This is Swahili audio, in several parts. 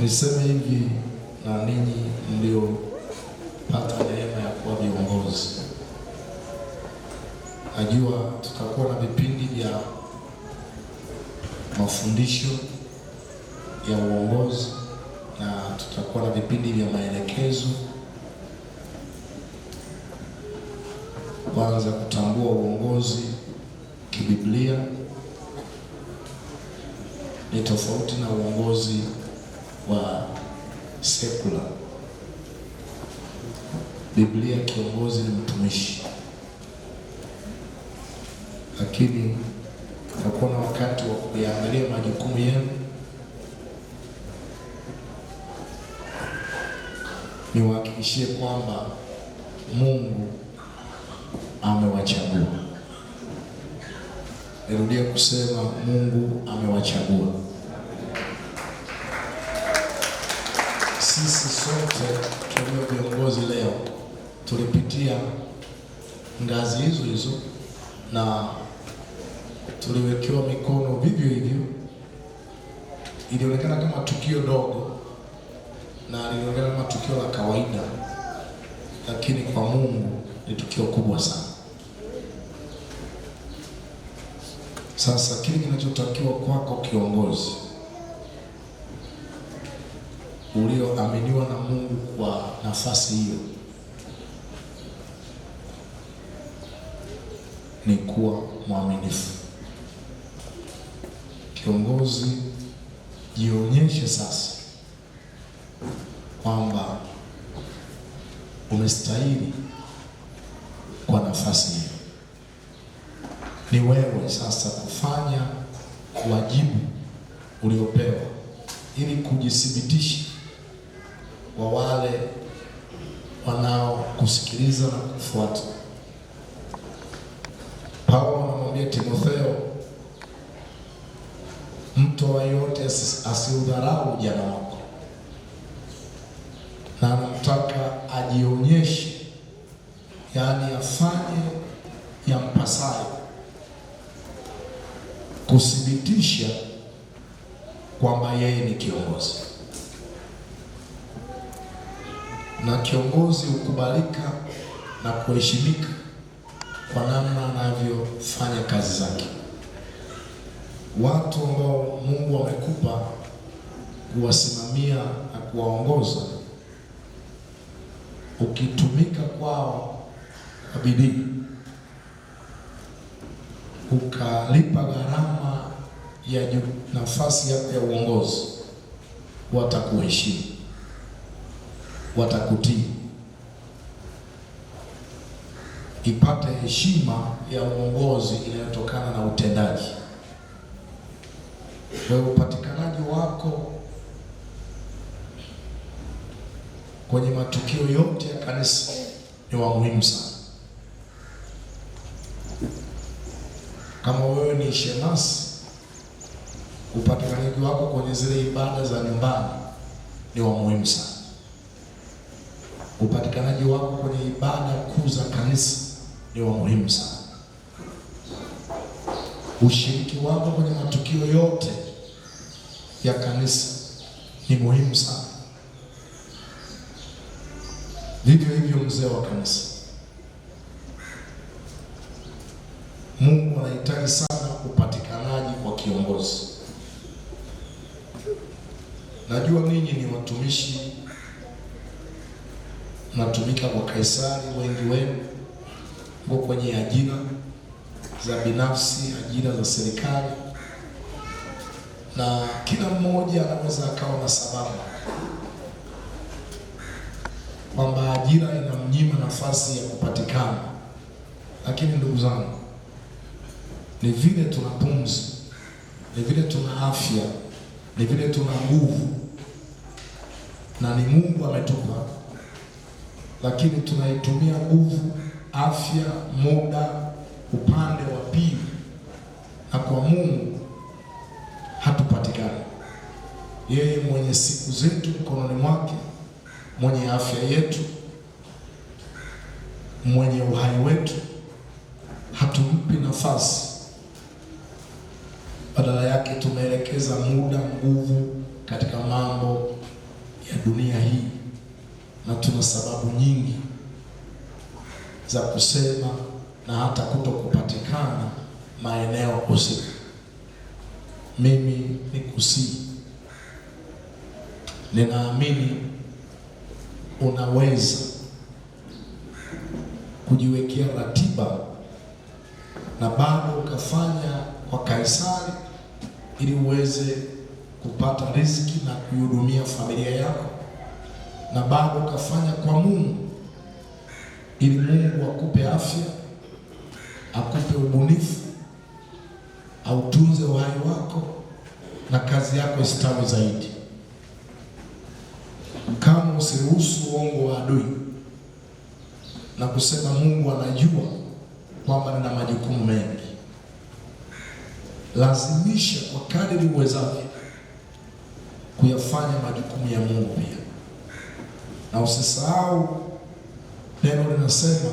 Niseme hivi na ninyi mliopata neema ya kuwa viongozi, najua tutakuwa na vipindi vya mafundisho ya uongozi na tutakuwa na vipindi vya maelekezo, kwanza kutambua uongozi kibiblia ni tofauti na uongozi wa sekula. Biblia kiongozi ni mtumishi, lakini tutakuwa na wakati wa kuangalia majukumu yenu. Niwahakikishie kwamba Mungu amewachagua. Nirudia kusema Mungu amewachagua. Sisi sote tulio viongozi leo tulipitia ngazi hizo hizo na tuliwekewa mikono vivyo hivyo. Ilionekana kama tukio dogo na lilionekana kama tukio la kawaida, lakini kwa Mungu ni tukio kubwa sana. Sasa kile kinachotakiwa kwako kiongozi ulioaminiwa na Mungu kwa nafasi hiyo ni kuwa mwaminifu. Kiongozi, jionyeshe sasa kwamba umestahili kwa nafasi hiyo. Ni wewe sasa kufanya wajibu uliopewa ili kujithibitisha kwa wale wanaokusikiliza na kufuata. Paulo anamwambia Timotheo, mtu yeyote asiudharau ujana wako, na anamtaka ajionyeshe, yaani afanye yampasayo kuthibitisha kwamba yeye ni kiongozi. Na kiongozi hukubalika na kuheshimika kwa namna anavyofanya kazi zake. Watu ambao Mungu amekupa kuwasimamia na kuwaongoza, ukitumika kwao kwa bidii, ukalipa gharama ya nafasi yako ya uongozi, watakuheshimu, watakutii. Ipate heshima ya uongozi inayotokana na utendaji. Wewe upatikanaji wako kwenye matukio yote ya kanisa ni wa muhimu sana. Kama wewe ni shemasi, upatikanaji wako kwenye zile ibada za nyumbani ni wa muhimu sana. Upatikanaji wako kwenye ibada kuu za kanisa ni wa muhimu sana. Ushiriki wako kwenye matukio yote ya kanisa ni muhimu sana. Vivyo hivyo mzee wa kanisa. Mungu anahitaji sana upatikanaji kwa kiongozi. Najua ninyi ni watumishi, mnatumika kwa Kaisari, wengi wenu mko kwenye ajira za binafsi, ajira za serikali, na kila mmoja anaweza akawa na sababu kwamba ajira inamnyima nafasi ya kupatikana. Lakini ndugu zangu, ni vile tuna pumzi, ni vile tuna afya, ni vile tuna nguvu, na ni Mungu ametupa, lakini tunaitumia nguvu, afya, muda upande wa pili, na kwa Mungu hatupatikani. Yeye mwenye siku zetu mkononi mwake, mwenye afya yetu, mwenye uhai wetu, hatumpi nafasi. Badala yake tumeelekeza muda, nguvu katika mambo dunia hii, na tuna sababu nyingi za kusema na hata kuto kupatikana maeneo husika. Mimi nikusii, ninaamini unaweza kujiwekea ratiba na bado ukafanya kwa Kaisari ili uweze kupata riziki na kuihudumia familia yako, na bado ukafanya kwa Mungu ili Mungu akupe afya, akupe ubunifu, autunze uhai wako na kazi yako istawi zaidi. Kama usiruhusu uongo wa adui na kusema Mungu anajua kwamba nina majukumu mengi, lazimisha kwa kadiri uwezavyo kuyafanya majukumu ya Mungu pia. Na usisahau neno linasema,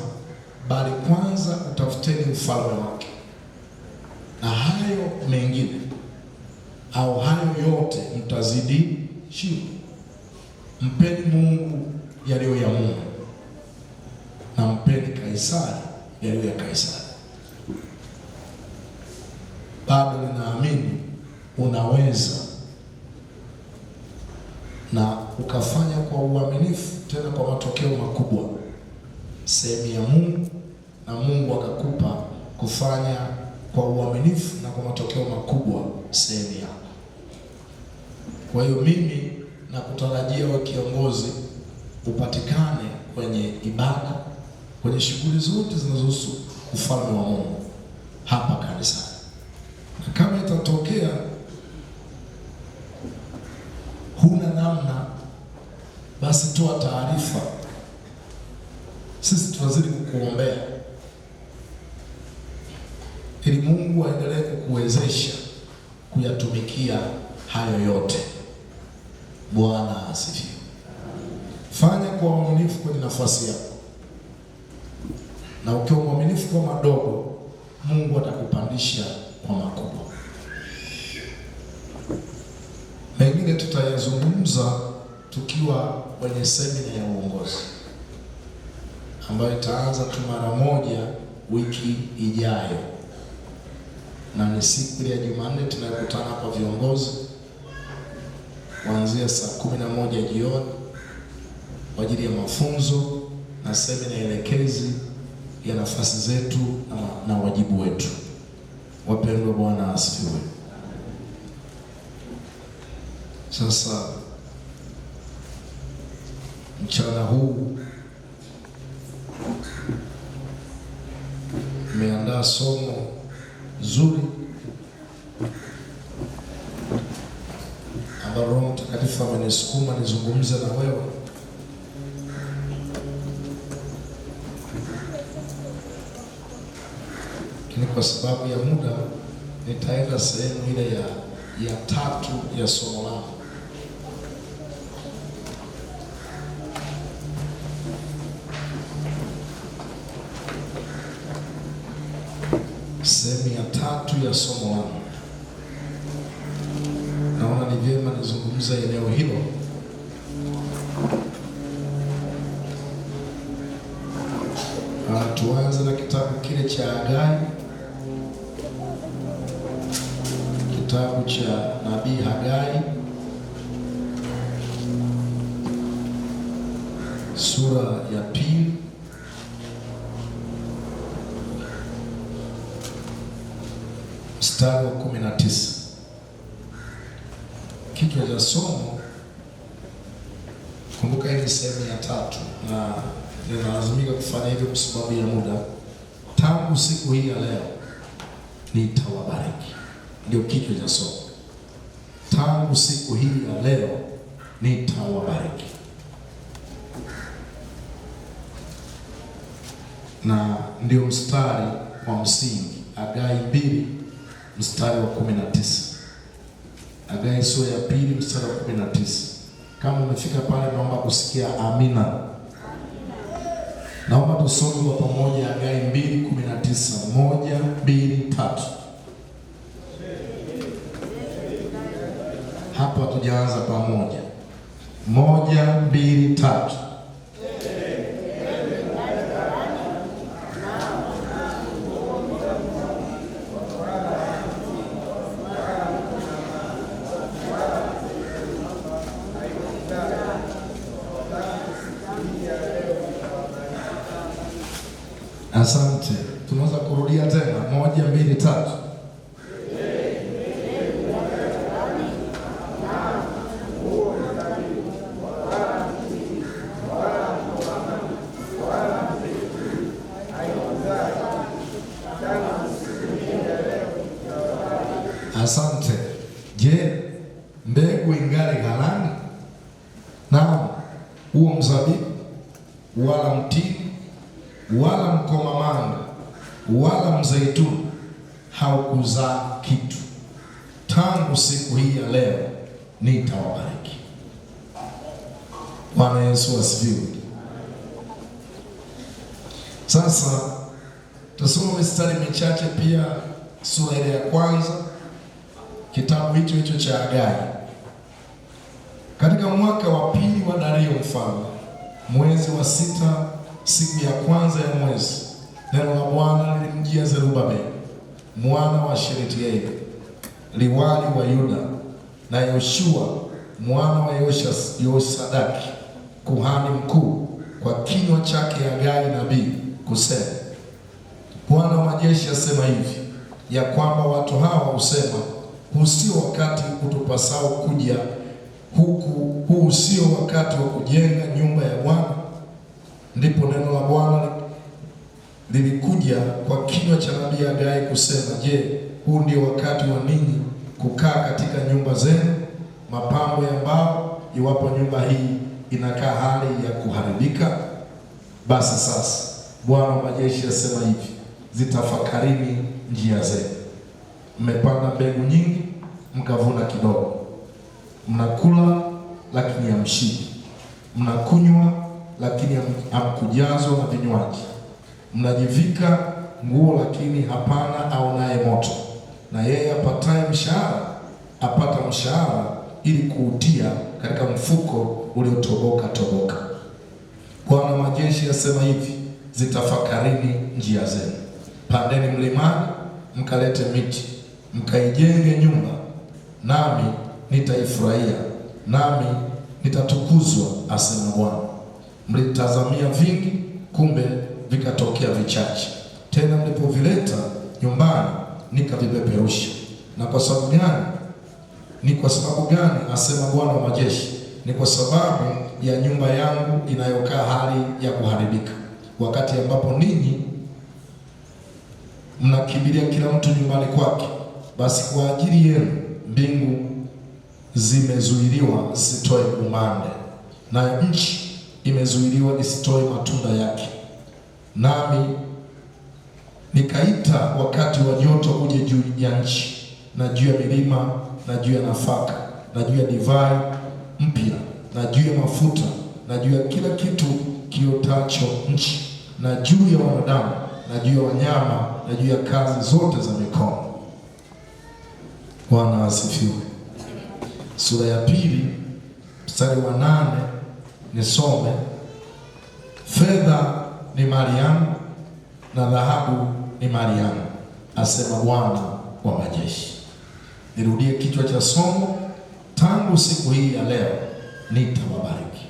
bali kwanza utafuteni ufalme wake, na hayo mengine au hayo yote mtazidishiwa. Mpeni Mungu yaliyo ya Mungu na mpeni Kaisari yaliyo ya Kaisari. Bado ninaamini unaweza na ukafanya kwa uaminifu, tena kwa matokeo makubwa, sehemu ya Mungu, na Mungu akakupa kufanya kwa uaminifu na kwa matokeo makubwa sehemu yako. Kwa hiyo mimi nakutarajia wewe kiongozi upatikane kwenye ibada, kwenye shughuli zote zinazohusu ufalme wa Mungu hapa kanisani. Na kama itatokea huna namna, basi toa taarifa, sisi tunazidi kukuombea ili Mungu aendelee kukuwezesha kuyatumikia hayo yote. Bwana asifiwe. Fanya kwa uaminifu kwenye nafasi yako, na ukiwa mwaminifu kwa madogo, Mungu atakupandisha kwa makubwa. Mengine tutayazungumza tukiwa kwenye semina ya uongozi ambayo itaanza tu mara moja wiki ijayo, na ni siku ya Jumanne tunakutana hapa viongozi kuanzia saa 11 jioni kwa ajili ya mafunzo na semina elekezi ya nafasi zetu na wajibu wetu. Wapendwa, Bwana asifiwe. Sasa mchana huu nimeandaa somo zuri ambalo Roho Mtakatifu amenisukuma nizungumze na wewe. Lakini kwa sababu ya muda nitaenda sehemu ile ya tatu ya somo langu. Sehemu ya tatu ya somo langu. Naona ni vyema nizungumza eneo hilo. Tuanze na kitabu kile cha Hagai, kitabu cha nabii Hagai sura ya pili mstari wa 19. Kichwa cha somo, kumbuka hii ni sehemu ya tatu na ninalazimika kufanya hivyo kwa sababu ya muda. Tangu siku hii ya leo nitawabariki, ndio kichwa cha somo. Tangu siku hii ya leo nitawabariki. Na ndio mstari wa msingi, Hagai 2 mstari wa 19. Hagai sura ya 2 mstari wa 19. Kama umefika pale, naomba kusikia amina. Naomba tusome kwa pamoja Hagai 2:19. 1, 2, 3. Hapa tujaanza pamoja. 1, 2, 3. Asante. Tunaweza kurudia tena 1, 2, 3. Asante. Je, mbegu ingali ghalani? Naam, huo mzabibu wala mtini wala mkomamanga wala mzeituni haukuzaa kitu. Tangu siku hii ya leo nitawabariki. Bwana Yesu asifiwe. Sasa tusome mistari michache pia, sura ile ya kwanza kitabu hicho cha Hagai. Katika mwaka wa pili wa Dario mfalme, mwezi wa 6, siku ya kwanza ya mwezi, neno la Bwana lilimjia Zerubabeli mwana wa Shealtieli, liwali wa Yuda, na Yoshua mwana wa Yosadaki kuhani mkuu, kwa kinywa chake Hagai nabii, kusema, Bwana wa majeshi asema hivi, ya kwamba watu hawa husema, huu sio wakati utupasao kuja huku, huu sio wakati wa kujenga nyumba ya Bwana. Ndipo neno la Bwana lilikuja kwa kinywa cha nabii Hagai kusema, je, huu ndio wakati wa ninyi kukaa katika nyumba zenu mapambo ya mbao, iwapo nyumba hii inakaa hali ya kuharibika? Basi sasa Bwana wa majeshi asema hivi, zitafakarini njia zenu. Mmepanda mbegu nyingi, mkavuna kidogo. Mnakula lakini hamshibi, mnakunywa lakini hamkujazwa na vinywaji. Mnajivika nguo lakini hapana aonaye moto, na yeye apataye mshahara apata mshahara ili kuutia katika mfuko uliotoboka toboka. Bwana wa majeshi asema hivi, zitafakarini njia zenu. Pandeni mlimani, mkalete miti, mkaijenge nyumba, nami nitaifurahia, nami nitatukuzwa, asema Bwana. Mlitazamia vingi, kumbe vikatokea vichache. Tena mlipovileta nyumbani, nikavipeperusha. Na kwa sababu gani? Ni kwa sababu gani, asema Bwana wa majeshi? Ni kwa sababu ya nyumba yangu inayokaa hali ya kuharibika, wakati ambapo ninyi mnakimbilia kila mtu nyumbani kwake. Basi kwa ajili yenu mbingu zimezuiliwa zisitoe umande, na nchi imezuiliwa isitoe matunda yake. Nami nikaita wakati wa joto uje juu ya nchi, na juu ya milima, na juu ya nafaka, na juu ya divai mpya, na juu ya mafuta, na juu ya kila kitu kiotacho nchi, na juu ya wanadamu, na juu ya wanyama, na juu ya kazi zote za mikono. Bwana asifiwe. Sura ya pili mstari wa 8 nisome, fedha ni mali yangu na dhahabu ni mali yangu, asema Bwana wa majeshi. Nirudie kichwa cha somo, tangu siku hii ya leo nitawabariki.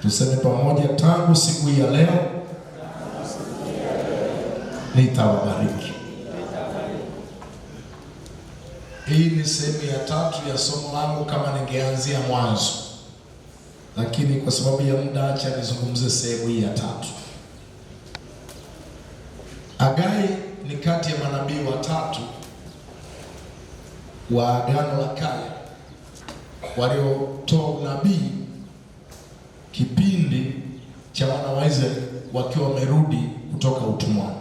Tuseme pamoja, tangu siku hii ya leo nitawabariki. Hii ni sehemu ya 3 ya somo langu, kama ningeanzia mwanzo, lakini kwa sababu ya muda acha nizungumze sehemu hii ya 3. Hagai ni kati ya manabii watatu wa Agano la Kale waliotoa unabii kipindi cha wana wa Israeli wakiwa wamerudi kutoka utumwani.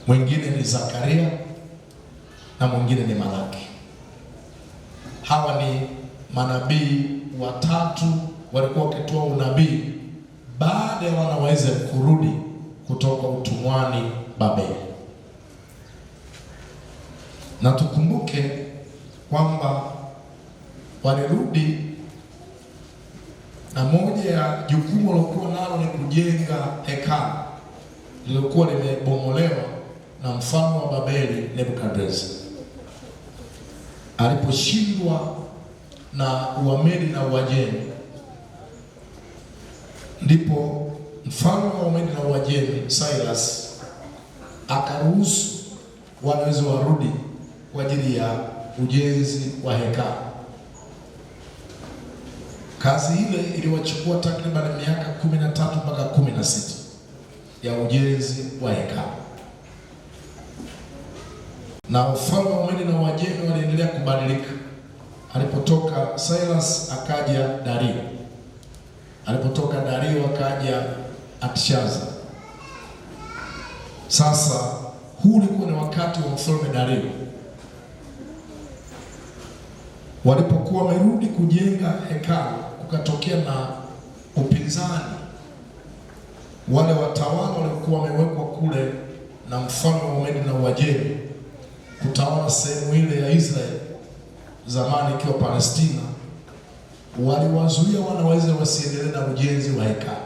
Mwingine ni Zakaria na mwingine ni Malaki. Hawa ni manabii watatu walikuwa wakitoa unabii baada ya wana wa Israeli kurudi kutoka utumwani Babeli. Na tukumbuke kwamba walirudi na moja ya jukumu waliokuwa nalo ni kujenga hekalu lililokuwa limebomolewa na mfalme wa Babeli Nebukadneza. Aliposhindwa na Uamedi na Uajemi, ndipo mfalme wa Uamedi na Uajemi Cyrus akaruhusu wanaweza warudi kwa ajili ya ujenzi wa hekalu. Kazi ile iliwachukua takriban miaka 13 mpaka 16 ya ujenzi wa hekalu, na ufalme wa Uamedi na Uajemi waliendelea kubadilika. Alipotoka Cyrus akaja Dario, alipotoka Dario akaja Artashaza. Sasa huu ulikuwa ni wakati wa mfalme Dario. Walipokuwa wamerudi kujenga hekalu, kukatokea na upinzani. Wale watawala walikuwa wamewekwa kule na mfalme wa Uamedi na Uajemi kutawala sehemu ile ya Israeli, zamani ikiwa Palestina, waliwazuia wana wa Israeli wasiendelee na ujenzi wa hekalu.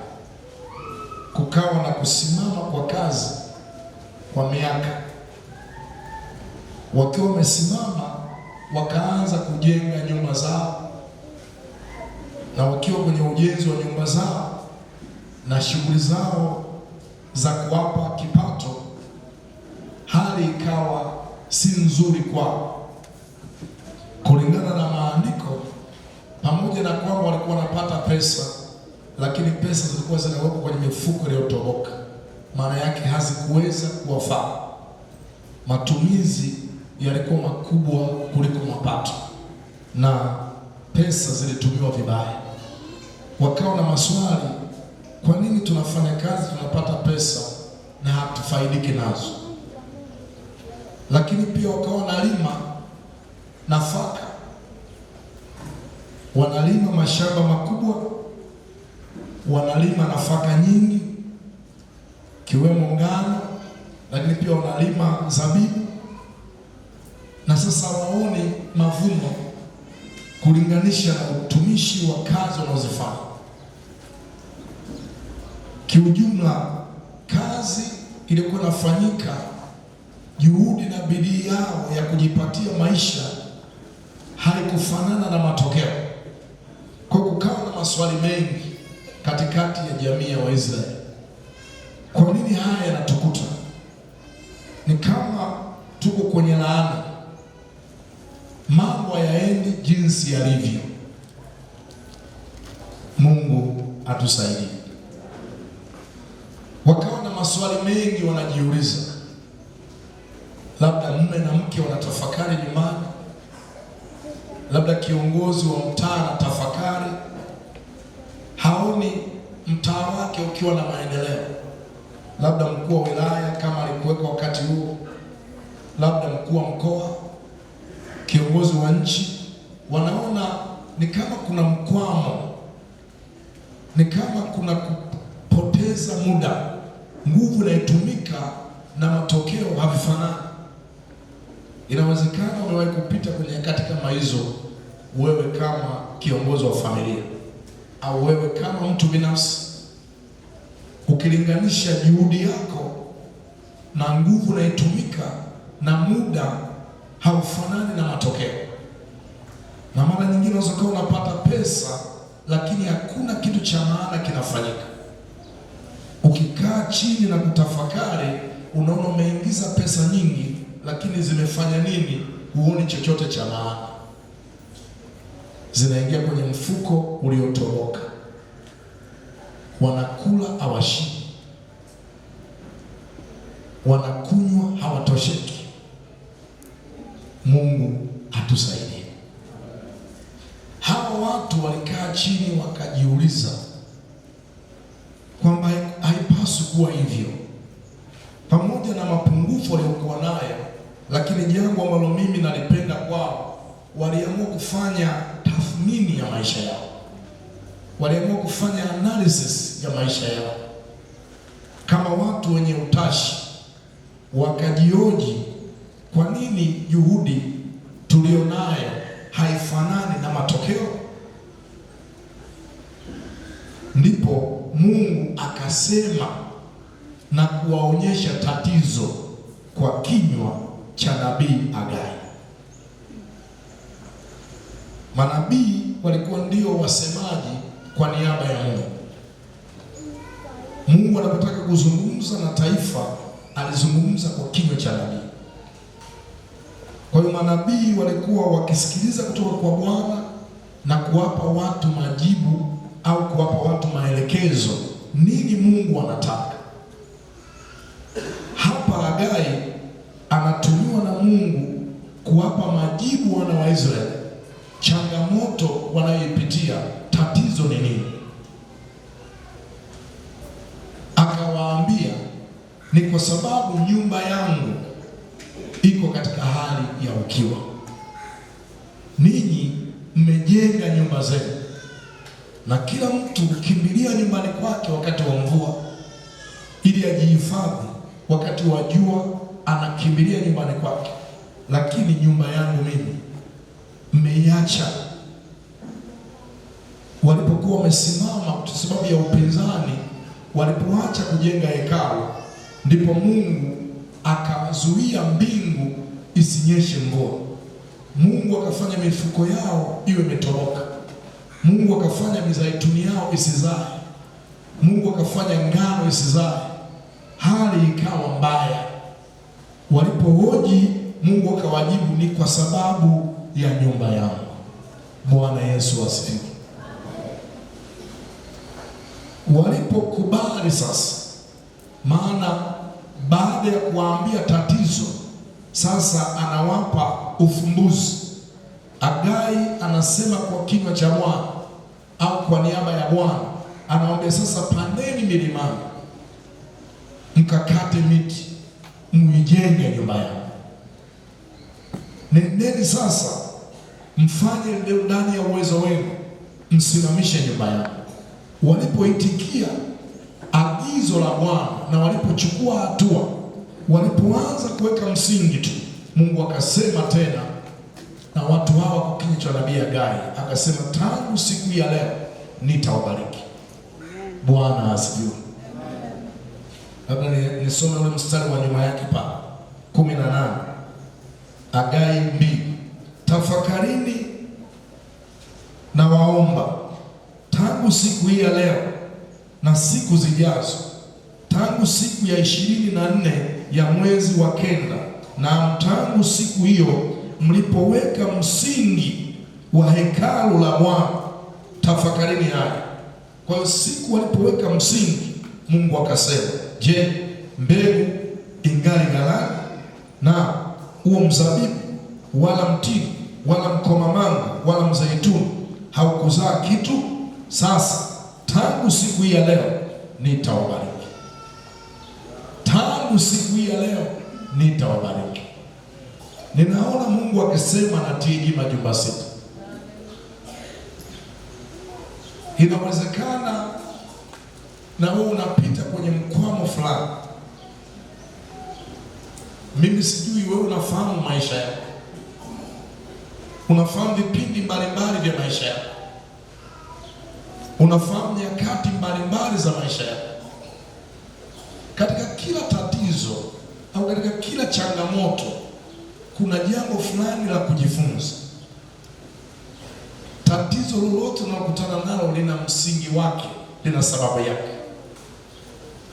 Kukawa na kusimama kwa kazi kwa miaka. Wakiwa wamesimama, wakaanza kujenga nyumba zao, na wakiwa kwenye ujenzi wa nyumba zao na shughuli zao za kuwapa kipato, hali ikawa si nzuri kwao. Kulingana na maandiko, pamoja na kwamba walikuwa wanapata pesa, lakini pesa zilikuwa zinawekwa kwenye mifuko iliyotoboka. Maana yake hazikuweza kuwafaa. Matumizi yalikuwa makubwa kuliko mapato, na pesa zilitumiwa vibaya. Wakawa na maswali, kwa nini tunafanya kazi tunapata pesa na hatufaidiki nazo? Lakini pia wakawa wanalima nafaka, wanalima mashamba makubwa, wanalima nafaka nyingi kiwemo ngano, lakini pia wanalima zabibu. Na sasa waone mavuno kulinganisha na utumishi wa kazi wanazofanya. Kiujumla, kazi iliyokuwa inafanyika, juhudi na bidii yao ya kujipatia maisha haikufanana na matokeo. Kwa kukawa na maswali mengi katikati ya jamii ya Waisraeli. Kwa nini haya yanatukuta? Ni kama tuko kwenye laana, mambo hayaendi jinsi yalivyo. Mungu atusaidie. Wakawa na maswali mengi wanajiuliza. Labda mume na mke wanatafakari nyumbani, labda kiongozi wa mtaa anatafakari, haoni mtaa wake ukiwa na maendeleo. Labda mkuu wa wilaya kama alikuweka wakati huo, labda mkuu wa mkoa, kiongozi wa nchi, wanaona ni kama kuna mkwamo, ni kama kuna kupoteza muda, nguvu inayotumika na matokeo havifanani. Inawezekana umewahi kupita kwenye nyakati kama hizo, wewe kama kiongozi wa familia au wewe kama mtu binafsi, ukilinganisha juhudi yako na nguvu inayotumika na muda haufanani na matokeo. Na mara nyingine unaweza kuwa unapata pesa, lakini hakuna kitu cha maana kinafanyika. Ukikaa chini na kutafakari, unaona umeingiza pesa nyingi, lakini zimefanya nini? Huoni chochote cha maana. Zinaingia kwenye mfuko uliotoboka. Wanakula hawashibi, wanakunywa hawatosheki. Mungu atusaidie. Hawa watu walikaa chini wakajiuliza kwamba haipaswi kuwa hivyo. Pamoja na mapungufu waliokuwa nayo, lakini jambo ambalo mimi nalipenda kwao, waliamua kufanya tathmini ya maisha yao. Waliamua kufanya analysis ya maisha yao kama watu wenye utashi. Wakajioji, kwa nini juhudi tulionayo haifanani na matokeo? Ndipo Mungu akasema na kuwaonyesha tatizo kwa kinywa cha nabii Hagai. Manabii walikuwa ndio wasemaji kwa niaba ya Mungu. Mungu anapotaka kuzungumza na taifa, alizungumza kwa kinywa cha nabii. Kwa hiyo manabii walikuwa wakisikiliza kutoka kwa Bwana na kuwapa watu majibu au kuwapa watu maelekezo nini Mungu anataka. Hapa Hagai anatumiwa na Mungu kuwapa majibu wana wa Israeli, changamoto wanayoipitia, tatizo ni nini. Akawaambia, ni kwa sababu nyumba yangu iko katika hali ya ukiwa. Ninyi mmejenga nyumba zenu, na kila mtu kimbilia nyumbani kwake wakati wa mvua ili ajihifadhi, wakati wa jua anakimbilia nyumbani kwake, lakini nyumba yangu mimi mmeiacha. Walipokuwa wamesimama kwa sababu ya upinzani, walipoacha kujenga hekalu, ndipo Mungu akazuia mbingu isinyeshe mvua. Mungu akafanya mifuko yao iwe imetoroka. Mungu akafanya mizaituni yao isizae. Mungu akafanya ngano isizae. Hali ikawa mbaya. Walipohoji, Mungu akawajibu, ni kwa sababu ya nyumba yangu. Bwana Yesu asifiwe. Walipokubali sasa, maana baada ya kuwaambia tatizo, sasa anawapa ufumbuzi. Hagai anasema kwa kinywa cha Bwana au kwa niaba ya Bwana, anawaambia sasa, pandeni milimani mkakate miti muijenge nyumba yangu. Nendeni sasa mfanye ndani ya uwezo wenu msimamishe nyumba yangu. Walipoitikia agizo la Bwana na walipochukua hatua, walipoanza kuweka msingi tu, Mungu akasema tena na watu hawa kwa kinywa cha nabii Hagai, akasema, tangu siku ya leo nitawabariki. Bwana asifiwe. Labda nisome ule mstari wa nyuma yake pa 18, Hagai 2. Tafakarini na waomba tangu siku hii ya leo na siku zijazo, tangu siku ya 24 ya mwezi wa 9, na tangu siku hiyo mlipoweka msingi wa hekalu la Bwana. Tafakarini haya. Kwa hiyo siku walipoweka msingi, Mungu akasema, je, mbegu ingali ghalani? Na huo mzabibu wala mtini wala mkomamanga wala mzaituni haukuzaa kitu? Sasa tangu siku hii ya leo nitawabariki. Tangu siku hii ya leo nitawabariki. Ninaona Mungu akisema na TAG majumba 6. Inawezekana na wewe unapita kwenye mkwamo fulani. Mimi sijui wewe unafahamu maisha yako, unafahamu vipindi mbalimbali vya maisha yako, unafahamu nyakati mbalimbali za maisha yako. Katika kila tatizo au katika kila changamoto kuna jambo fulani la kujifunza. Tatizo lolote unalokutana nalo lina msingi wake, lina sababu yake.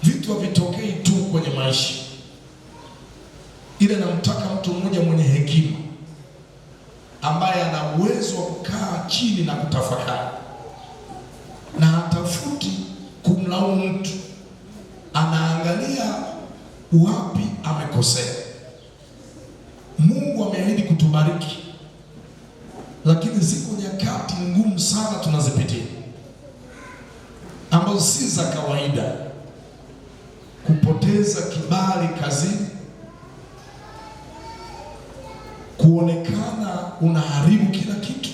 Vitu havitokei tu kwenye maisha. Ile namtaka mtu mmoja mwenye hekima ambaye ana uwezo wa kukaa chini na kutafakari, na hatafuti kumlaumu mtu, anaangalia wapi amekosea. Mungu ameahidi kutubariki, lakini ziko nyakati ngumu sana tunazipitia ambazo si za kawaida. Kupoteza kibali kazini, kuonekana unaharibu kila kitu,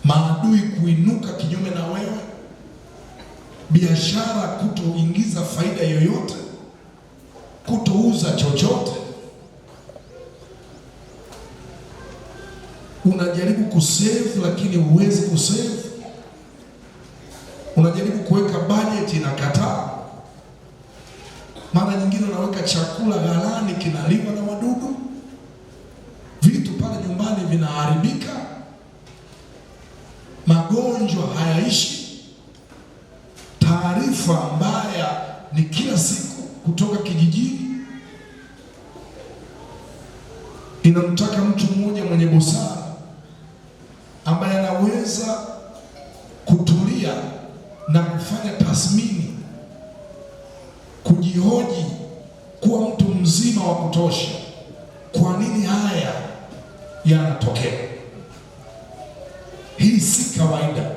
maadui kuinuka kinyume na wewe, biashara kutoingiza faida yoyote, kutouza chochote. unajaribu kusave lakini huwezi kusave. Unajaribu kuweka budget inakataa. Mara nyingine unaweka chakula ghalani kinaliwa na wadudu. Vitu pale nyumbani vinaharibika. Magonjwa hayaishi. Taarifa mbaya ni kila siku kutoka kijijini. Inamtaka mtu mmoja mwenye busara ambaye anaweza kutulia na kufanya tathmini, kujihoji, kuwa mtu mzima wa kutosha. Kwa nini haya yanatokea? Hii si kawaida.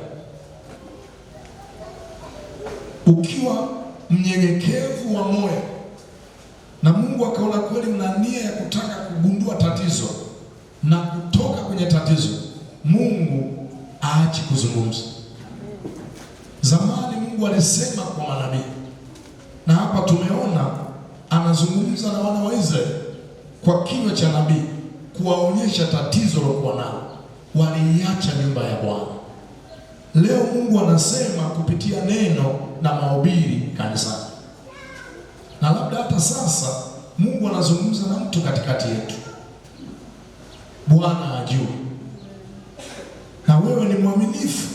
Ukiwa mnyenyekevu wa moyo na Mungu akaona kweli mna nia ya kutaka kugundua tatizo na kutoka kwenye tatizo, Mungu aachi kuzungumza. Zamani Mungu alisema kwa manabii, na hapa tumeona anazungumza na wana wa Israeli kwa kinywa cha nabii kuwaonyesha tatizo lilokuwa nalo. Waliiacha nyumba ya Bwana. Leo Mungu anasema kupitia neno na mahubiri kanisani. Na labda hata sasa Mungu anazungumza na mtu katikati yetu. Bwana ajue. Na wewe ni mwaminifu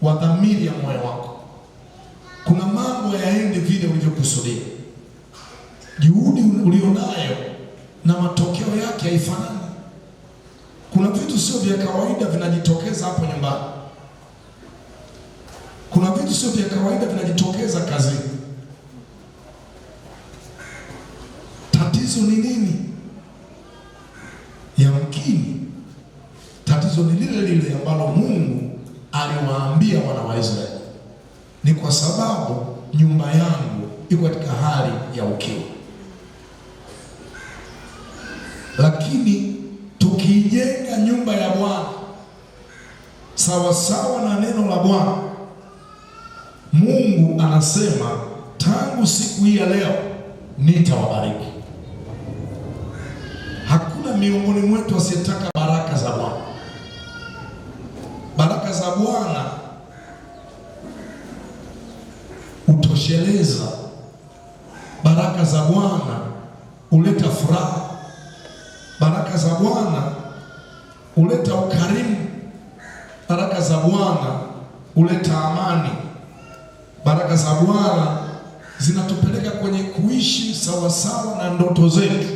wa dhamiri ya moyo wako. Kuna mambo yaende vile ulivyokusudia. Juhudi ulionayo na matokeo yake haifanani. Kuna vitu sio vya kawaida vinajitokeza hapo nyumbani. Kuna vitu sio vya kawaida vinajitokeza kazini. Tatizo ni nini? Yamkini tatizo ni lile lile ambalo Mungu aliwaambia wana wa Israeli. Ni kwa sababu nyumba yangu iko katika hali ya ukiwa. Lakini tukijenga nyumba ya Bwana sawa sawa na neno la Bwana, Mungu anasema tangu siku hii ya leo nitawabariki. Hakuna miongoni mwetu asiyetaka baraka za Bwana. Baraka za Bwana utosheleza. Baraka za Bwana huleta furaha. Baraka za Bwana huleta ukarimu. Baraka za Bwana huleta amani. Baraka za Bwana zinatupeleka kwenye kuishi sawa sawa na ndoto zetu.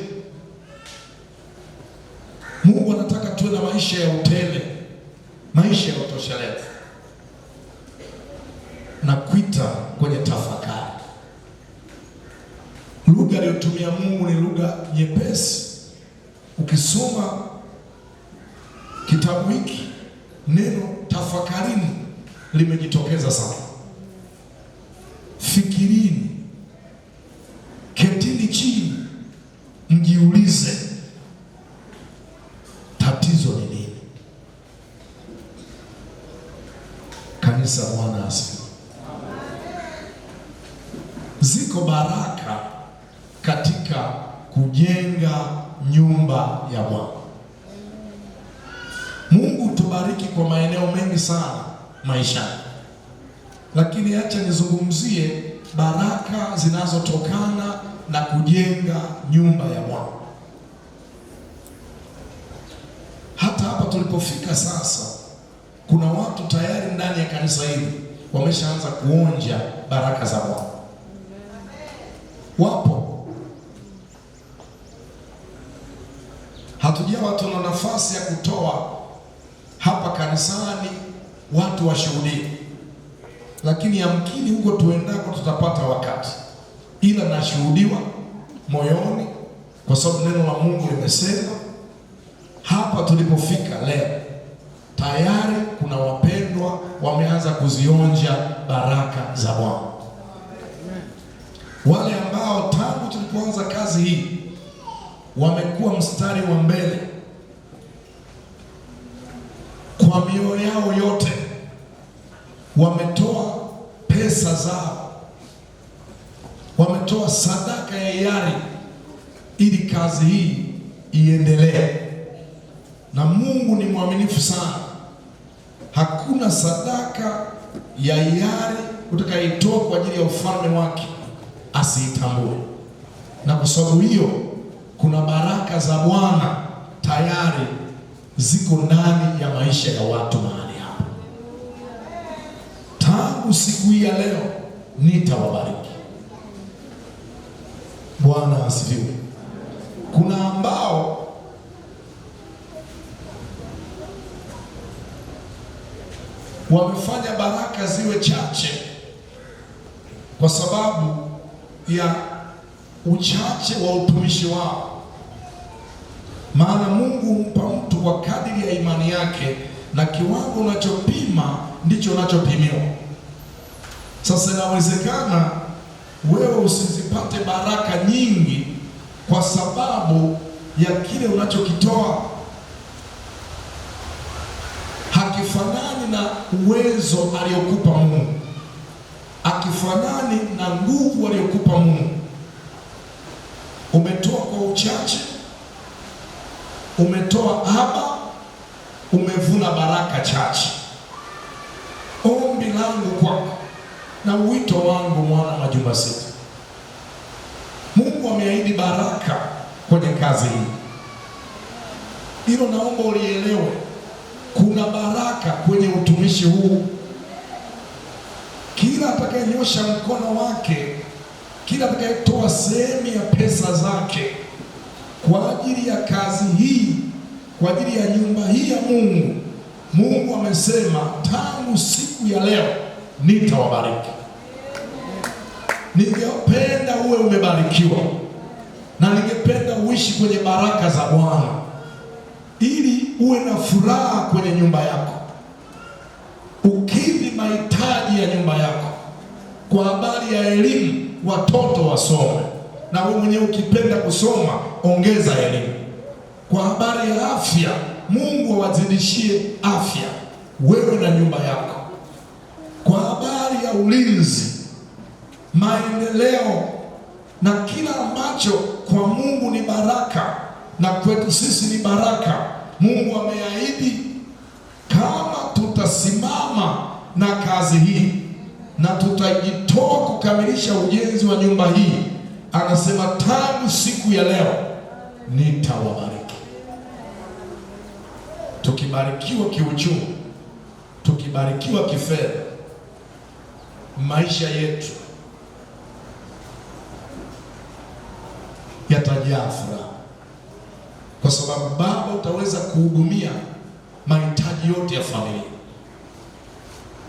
Mungu anataka tuwe na maisha ya utele, maisha ya utoshelevu. Na kuita kwenye tafakari. Lugha aliyotumia Mungu ni lugha nyepesi. Ukisoma kitabu hiki, neno tafakarini limejitokeza sana. Fikirini, ketini chini, mjiulize tatizo ni nini? Kanisa, Bwana asifiwe. Ziko baraka katika kujenga nyumba ya Bwana. Mungu tubariki kwa maeneo mengi sana maishani. Lakini acha nizungumzie baraka zinazotokana na kujenga nyumba ya Bwana. Hata hapa tulipofika sasa, kuna watu tayari ndani ya kanisa hili wameshaanza kuonja baraka za Bwana. Wapo. Hatujawa tuna nafasi ya kutoa hapa kanisani watu washuhudie. Lakini yamkini huko tuendako tutapata wakati. Ila nashuhudiwa moyoni kwa sababu neno la Mungu limesema hapa tulipofika leo tayari kuna wapendwa wameanza kuzionja baraka za Bwana. Wale ambao tangu tulipoanza kazi hii wamekuwa mstari wa mbele kwa mioyo yao yote, wametoa pesa zao, wametoa sadaka ya hiari ili kazi hii iendelee. na Mungu ni mwaminifu sana. Hakuna sadaka ya hiari utakayoitoa kwa ajili ya ufalme wake asiitambue. Na kwa sababu hiyo, kuna baraka za Bwana tayari ziko ndani ya maisha ya watu mahali hapa. Tangu siku hii ya leo nitawabariki. Bwana asifiwe. Kuna ambao wamefanya baraka ziwe chache kwa sababu ya uchache wa utumishi wao. Maana Mungu humpa mtu kwa kadiri ya imani yake, na kiwango unachopima ndicho unachopimiwa. Sasa inawezekana wewe usizipate baraka nyingi kwa sababu ya kile unachokitoa hakifanani na uwezo aliyokupa Mungu, hakifanani na nguvu aliyokupa Mungu. Umetoa kwa uchache, umetoa haba, umevuna baraka chache. Ombi langu kwako na wito wangu, mwana wa Juma City, Mungu ameahidi baraka kwenye kazi hii. Hilo naomba ulielewe. Kuna baraka kwenye utumishi huu. Kila atakayenyosha mkono wake, kila atakayetoa sehemu ya pesa zake kwa ajili ya kazi hii, kwa ajili ya nyumba hii ya Mungu, Mungu amesema tangu siku ya leo nitawabariki. Ningependa uwe umebarikiwa, na ningependa uishi kwenye baraka za Bwana, ili uwe na furaha kwenye nyumba yako, ukidhi mahitaji ya nyumba yako. Kwa habari ya elimu, watoto wasome, na wewe mwenyewe ukipenda kusoma, ongeza elimu. Kwa habari ya afya, Mungu awazidishie afya wewe na nyumba yako. Kwa habari ya ulinzi, maendeleo na kila ambacho kwa Mungu ni baraka na kwetu sisi ni baraka, Mungu ameahidi kama tutasimama na kazi hii na tutajitoa kukamilisha ujenzi wa nyumba hii, anasema tangu siku ya leo nitawabariki. Tukibarikiwa kiuchumi, tukibarikiwa kifedha, maisha yetu yatajaa furaha, kwa sababu Baba utaweza kuhudumia mahitaji yote ya familia.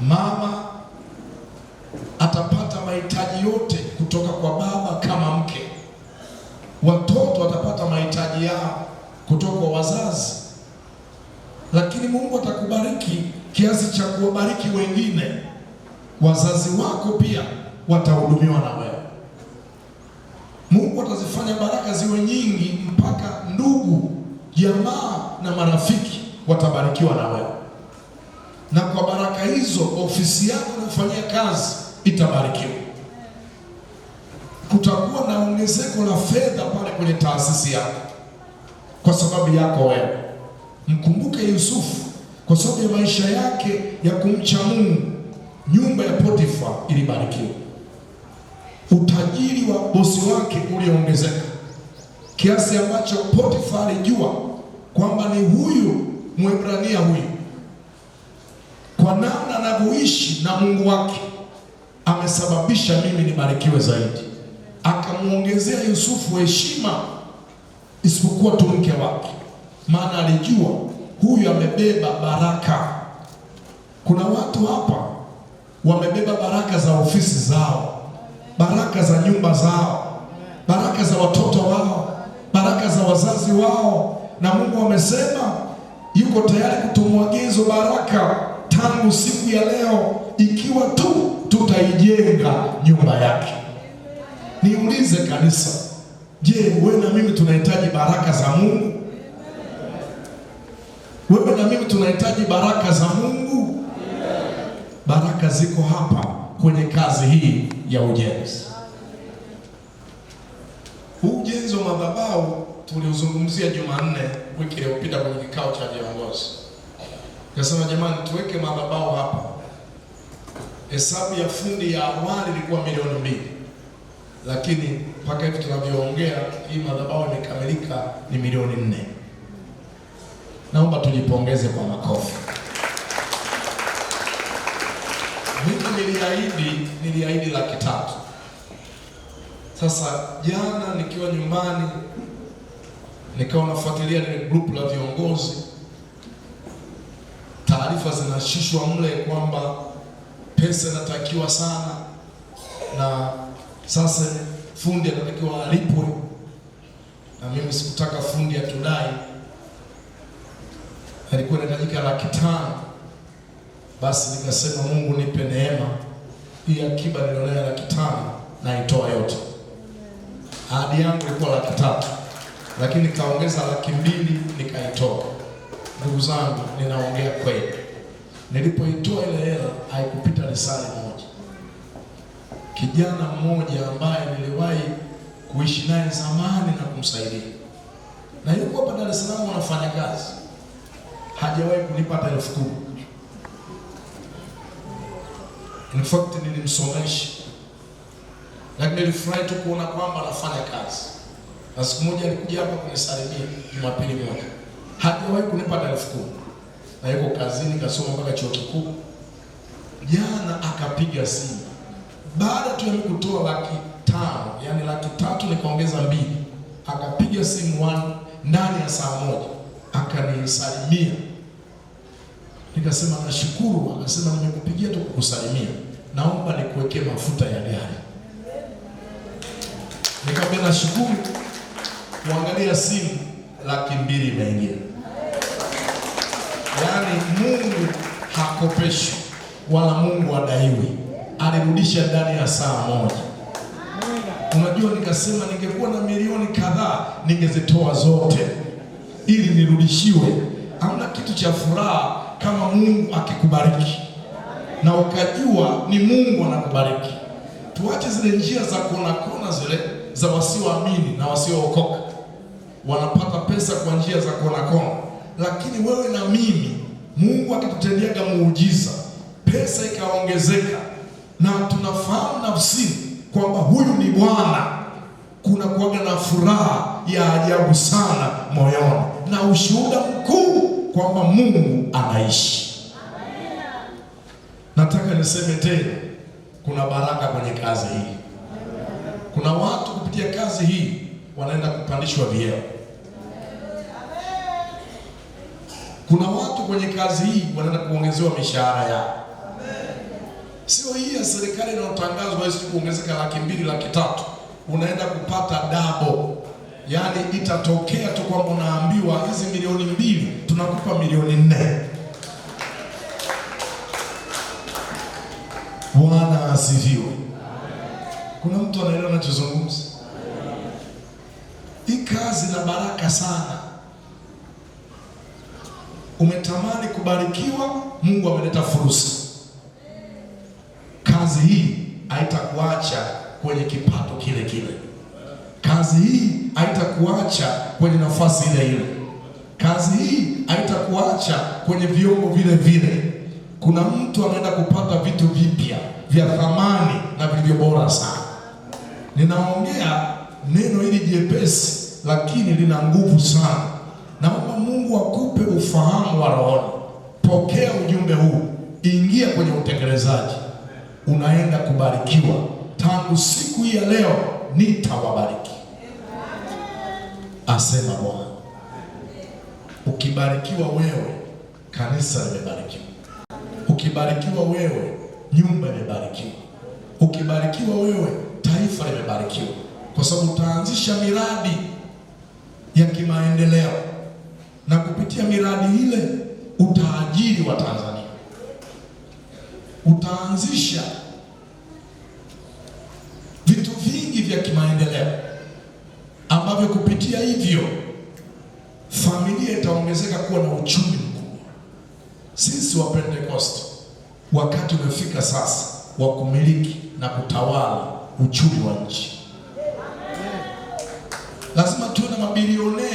Mama atapata mahitaji yote kutoka kwa baba kama mke. Watoto watapata mahitaji yao kutoka kwa wazazi. Lakini Mungu atakubariki kiasi cha kuwabariki wengine. Wazazi wako pia watahudumiwa na wewe. Mungu atazifanya baraka ziwe nyingi mpaka ndugu, jamaa na marafiki watabarikiwa na wewe. Na kwa baraka hizo ofisi yako unayofanyia kazi itabarikiwa. Kutakuwa na ongezeko la fedha pale kwenye taasisi yako kwa sababu yako wewe. Mkumbuke Yusufu, kwa sababu ya maisha yake ya kumcha Mungu, nyumba ya Potifa ilibarikiwa. Utajiri wa bosi wake uliongezeka kiasi ambacho Potifa alijua kwamba ni huyu Mwebrania huyu, kwa namna anavyoishi na Mungu wake, amesababisha mimi nibarikiwe zaidi. Akamuongezea Yusufu heshima isipokuwa tu mke wake, maana alijua huyu amebeba baraka. Kuna watu hapa wamebeba baraka za ofisi zao, baraka za nyumba zao, baraka za watoto wao, baraka za wazazi wao, na Mungu amesema yuko tayari kutumwagia hizo baraka tangu siku ya leo, ikiwa tu tutaijenga nyumba yake. Niulize kanisa, je, wewe na mimi tunahitaji baraka za Mungu? Wewe na mimi tunahitaji baraka za Mungu? Baraka ziko hapa kwenye kazi hii ya ujenzi. Huu ujenzi wa madhabahu tuliuzungumzia Jumanne wiki iliyopita kwenye kikao cha viongozi. Nikasema jamani, tuweke madhabahu hapa. Hesabu ya fundi ya awali ilikuwa milioni 2. Lakini mpaka hivi tunavyoongea hii madhabahu imekamilika ni milioni 4. Naomba tujipongeze kwa makofi. Mimi niliahidi 300,000. Sasa jana nikiwa nyumbani nikawa nafuatilia ile group la viongozi, taarifa zinashishwa mle kwamba pesa inatakiwa sana, na sasa fundi anatakiwa alipwe, na mimi sikutaka fundi atudai, alikuwa inahitajika 500,000. Basi nikasema Mungu nipe neema, hii akiba nilionayo 500,000 na itoa yote. Ahadi yangu ilikuwa 300,000, lakini nikaongeza 200,000 nikaitoa. Ndugu zangu, ninaongea kweli, nilipoitoa ile hela haikupita risali moja. Kijana mmoja ambaye niliwahi kuishi naye zamani na kumsaidia, na yuko hapa Dar es Salaam anafanya kazi, hajawahi kunipa hata 10,000. In fact nilimsomesha, lakini nilifurahi tu kuona kwamba anafanya kazi. Na siku moja alikuja hapa kunisalimia Jumapili moja, hajawahi kunipa hata 10,000, na yuko kazini, kasoma mpaka chuo kikuu. Jana akapiga simu baada tu ya kutoa 500,000, yani 300,000 nikaongeza 2, akapiga simu ndani ya saa moja akanisalimia. Nikasema nashukuru. Akasema nimekupigia tu kukusalimia, naomba nikuwekee mafuta ya gari. Nikamwambia nashukuru. Kuangalia simu 200,000 imeingia. Yaani Mungu hakopeshi wala Mungu adaiwi, alirudisha ndani ya saa moja. Unajua, nikasema ningekuwa na milioni kadhaa ningezitoa zote ili nirudishiwe. Hamna kitu cha furaha kama Mungu akikubariki na ukajua ni Mungu anakubariki. Tuache zile njia za kona zile za wasioamini na wasiookoka, wanapata pesa kwa njia za kona. Lakini wewe na mimi, Mungu akitutendeaga muujiza, pesa ikaongezeka, na tunafahamu nafsini kwamba huyu ni Bwana, kuna kuwaga na furaha ya ajabu sana moyoni na ushuhuda mkuu kwamba Mungu anaishi. Nataka niseme tena, kuna baraka kwenye kazi hii. Kuna watu kupitia kazi hii wanaenda kupandishwa vyeo. Kuna watu kwenye kazi hii wanaenda kuongezewa mishahara yao. Sio hii ya serikali inayotangazwa hizo kuongezeka 200,000, 300,000, unaenda kupata double. Yaani itatokea tu kwamba unaambiwa hizi milioni 2 tunakupa milioni 4. Bwana asifiwe. Kuna mtu anaelewa ninachozungumza? Hii kazi na baraka sana. Umetamani kubarikiwa, Mungu ameleta fursa. Kazi hii haitakuacha kwenye kipato kile kile. Kazi hii haitakuacha kwenye nafasi ile ile. Kazi hii haitakuacha kwenye vyombo vile vile. Kuna mtu anaenda kupata vitu vipya vya thamani na vilivyo bora sana. Ninaongea neno hili jepesi lakini lina nguvu sana. Naomba Mungu akupe ufahamu wa rohoni. Pokea ujumbe huu, ingia kwenye utekelezaji. Unaenda kubarikiwa. Tangu siku hii ya leo nitawabariki, asema Bwana. Ukibarikiwa wewe, kanisa limebarikiwa. Ukibarikiwa wewe, nyumba imebarikiwa. Ukibarikiwa wewe, taifa limebarikiwa, kwa sababu utaanzisha miradi ya kimaendeleo, na kupitia miradi ile utaajiri wa Tanzania. Utaanzisha vitu vingi vya kimaendeleo ambavyo kupitia hivyo familia itaongezeka kuwa na uchumi mkubwa. Sisi wa Pentecost, wakati umefika sasa wa kumiliki na kutawala uchumi wa nchi. Lazima tuwe na mabilionea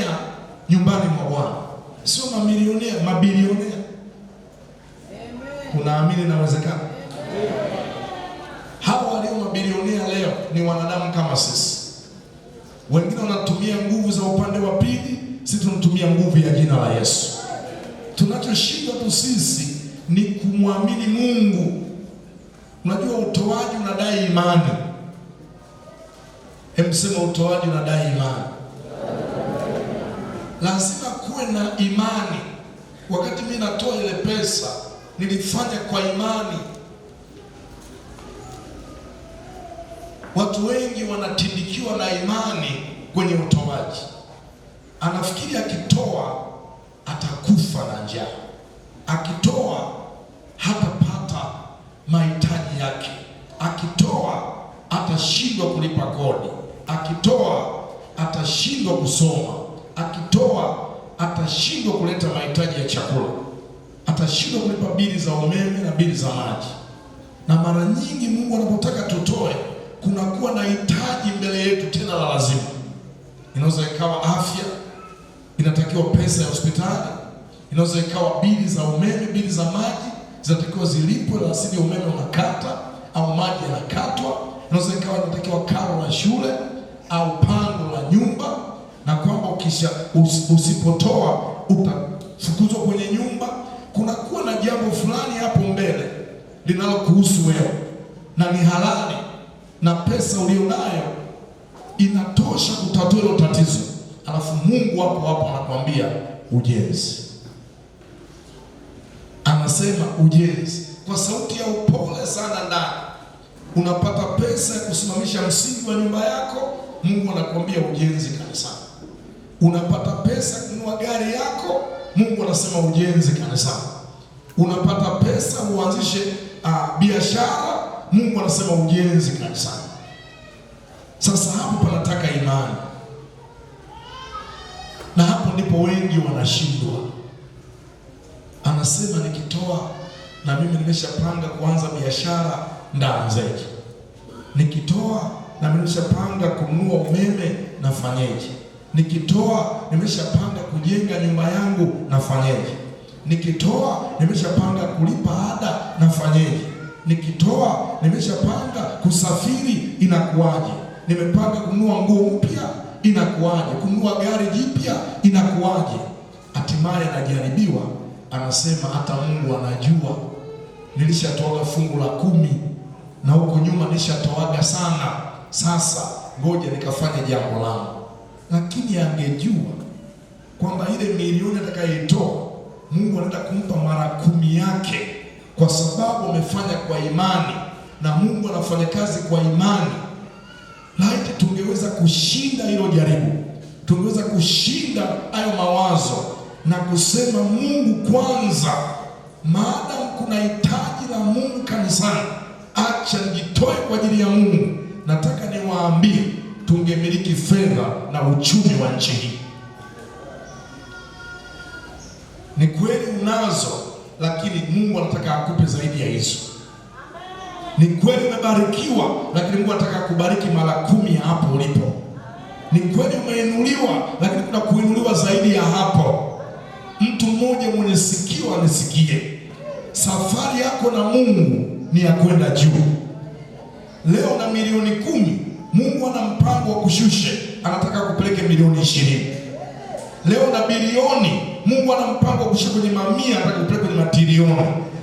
Wengine wanatumia nguvu za upande wa pili, sisi tunatumia nguvu ya jina la Yesu. Tunachoshindwa tu sisi ni kumwamini Mungu. Unajua utoaji unadai imani. Sema utoaji unadai imani. Lazima kuwe na imani. Wakati mimi natoa ile pesa, nilifanya kwa imani. Watu wengi wanatindikiwa na imani kwenye utoaji. Anafikiri akitoa atakufa na njaa, akitoa hatapata mahitaji yake, akitoa atashindwa kulipa kodi, akitoa atashindwa kusoma, akitoa atashindwa kuleta mahitaji ya chakula, atashindwa kulipa bili za umeme na bili za maji. Na mara nyingi Mungu anapotaka tutoe, kunakuwa na hitaji mbele yetu tena la lazima. Inaweza ikawa afya, inatakiwa pesa ya hospitali, inaweza ikawa bili za umeme, bili za maji zinatakiwa zilipwe, la sivyo umeme unakata au maji yanakatwa. Inaweza ikawa inatakiwa karo la shule au pango la nyumba, na kwamba usipotoa utafukuzwa kwenye nyumba. Kunakuwa na jambo fulani hapo mbele linalokuhusu wewe na ni halali, na pesa ulionayo inatosha kutatua hilo tatizo. Alafu Mungu hapo anakuambia ujenzi. Anasema ujenzi kwa sauti ya upole sana ndani. Unapata pesa ya kusimamisha msingi wa nyumba yako, Mungu anakuambia ujenzi kanisani. Unapata pesa kununua gari yako, Mungu anasema ujenzi kanisani. Unapata pesa uanzishe biashara, Mungu anasema ujenzi kanisani. Sasa hapo panataka imani, na hapo ndipo wengi wanashindwa. Anasema nikitoa, na mimi nimeshapanga kuanza biashara, ndaanzeje? Nikitoa na mimi nimeshapanga kununua umeme, nafanyeje? Nikitoa nimeshapanga kujenga nyumba yangu, nafanyeje? Nikitoa nimeshapanga kulipa ada, nafanyeje? Nikitoa nimeshapanga kusafiri, inakuwaje? Nimepanga kununua nguo mpya, inakuwaje? Kununua gari jipya, inakuwaje? Hatimaye anajaribiwa, anasema hata Mungu anajua nilishatoa fungu la 10 na huko nyuma nilishatoaga sana, sasa ngoja nikafanye jambo langu. Lakini angejua kwamba ile milioni atakayoitoa Mungu anaenda kumpa mara 10 yake, kwa sababu amefanya kwa imani, na Mungu anafanya kazi kwa imani. Laiti tungeweza kushinda hilo jaribu, tungeweza kushinda hayo mawazo na kusema Mungu kwanza. Maadamu kuna hitaji la Mungu kanisani, acha nijitoe kwa ajili ya Mungu. Nataka niwaambie, tungemiliki fedha na uchumi wa nchi hii. Ni kweli unazo, lakini Mungu anataka akupe zaidi ya hizo. Ni kweli umebarikiwa, lakini Mungu anataka kubariki mara 10 ya hapo ulipo. Ni kweli umeinuliwa, lakini kuna kuinuliwa zaidi ya hapo. Mtu mmoja mwenye sikio anisikie. Safari yako na Mungu ni ya kwenda juu. Leo na milioni 10, Mungu ana mpango wa kushushe, anataka kupeleke milioni 20. Leo na bilioni, Mungu ana mpango wa kushusha kwenye mamia, anataka kupeleka kwenye matilioni.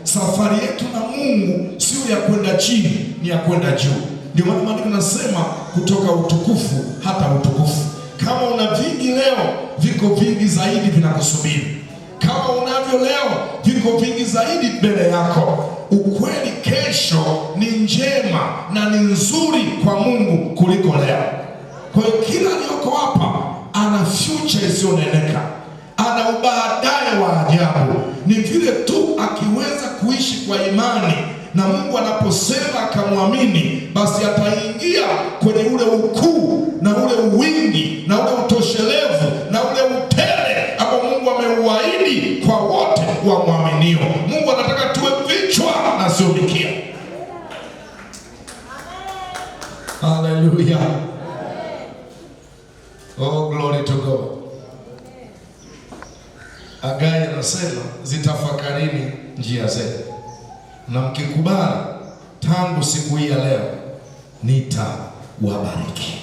Safari yetu na Mungu sio ya kwenda chini, ni ya kwenda juu. Ndio maana maandiko yanasema kutoka utukufu hata utukufu. Kama una vingi leo, viko vingi zaidi vinakusubiri. Kama unavyo leo, viko vingi zaidi mbele yako. Ukweli kesho ni njema na ni nzuri kwa Mungu kuliko leo. Kwa hiyo kila aliyoko hapa ana future isiyoneneka, ana ubaadaye wa ajabu. Ni vile tu akiweza kuishi kwa imani, na Mungu anaposema akamwamini, basi ataingia kwenye ule ukuu na ule uwingi na ule utoshelevu na ule utele ambao Mungu ameuahidi kwa wote wamwaminio. Mungu anataka tuwe vichwa na sio mikia. Hallelujah. Oh, glory to God. Hagai anasema zitafakarini njia zenu, na mkikubali tangu siku hii ya leo nitawabariki.